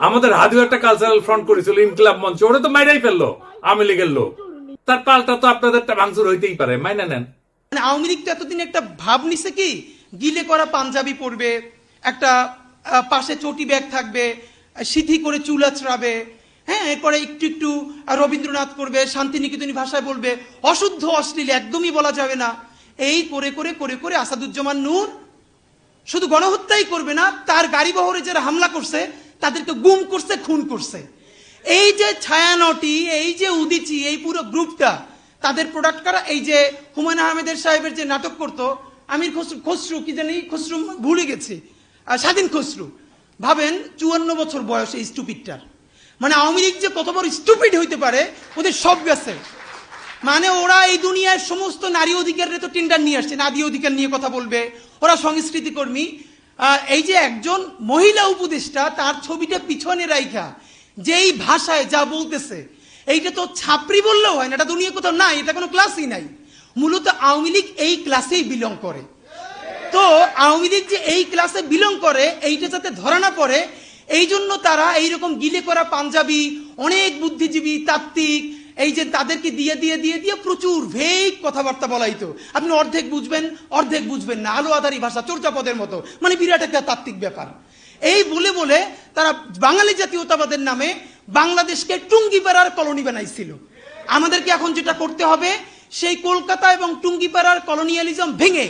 আমাদের হাদিও একটা cultural front করেছিল ইনকিলাব মঞ্চ, ওরা তো মাইরাই ফেললো আওয়ামী লীগের লোক। তার পাল্টা তো আপনাদেরটা ভাঙচুর হইতেই পারে, মাইনা নেন। মানে আওয়ামী লীগ তো এতদিন একটা ভাব নিছে কি, গিলে করা পাঞ্জাবি পরবে, একটা পাশে চটি ব্যাগ থাকবে, সিথি করে চুল আঁচড়াবে, হ্যাঁ, এরপরে একটু একটু রবীন্দ্রনাথ করবে, শান্তিনিকেতনী ভাষায় বলবে, অশুদ্ধ অশ্লীল একদমই বলা যাবে না। এই করে করে করে করে আসাদুজ্জামান নূর শুধু গণহত্যাই করবে না, তার গাড়ি বহরে যারা হামলা করছে তাদেরকে গুম করছে, খুন করছে। এই যে ছায়ানটি, এই যে উদিচি, এই পুরো গ্রুপটা তাদের প্রোডাক্ট করা। এই যে হুমায়ুন আহমেদের সাহেবের যে নাটক করতো আমির খসরু, কি জানি খসরু, ভুলে গেছি, স্বাধীন খসরু, ভাবেন 54 বছর বয়স এই স্টুপিডটার। মানে আওয়ামী লীগ যে কত বড় স্টুপিড হইতে পারে, ওদের সব গেছে। মানে ওরা এই দুনিয়ার সমস্ত নারী অধিকারের তো টেন্ডার নিয়ে আসছে, নারী অধিকার নিয়ে কথা বলবে, ওরা সংস্কৃতি কর্মী। এই যে একজন মহিলা উপদেষ্টা, তার ছবিটা পিছনে রাইখা যেই ভাষায় যা বলতেছে, এইটা তো ছাপরি বললেও হয় না, এটা দুনিয়া কোথাও নাই, এটা কোনো ক্লাসই নাই। মূলত আওয়ামী লীগ এই ক্লাসেই বিলং করে। তো আওয়ামী লীগ যে এই ক্লাসে বিলং করে, এইটা যাতে ধরা না পড়ে, এই জন্য তারা এইরকম গিলে করা পাঞ্জাবি, অনেক বুদ্ধিজীবী তাত্ত্বিক, এই যে তাদেরকে দিয়ে দিয়ে দিয়ে দিয়ে প্রচুর ভেগ কথাবার্তা বলাইতো। আপনি অর্ধেক বুঝবেন, অর্ধেক বুঝবেন না, আলো আধারি ভাষা, চর্যাপদের মতো, মানে বিরাট একটা তাত্ত্বিক ব্যাপার। এই বলে বলে তারা বাঙালি জাতীয়তাবাদের নামে বাংলাদেশকে টুঙ্গিপাড়ার কলোনি বানাইছিল। আমাদেরকে এখন যেটা করতে হবে, সেই কলকাতা এবং টুঙ্গিপাড়ার কলোনিয়ালিজম ভেঙে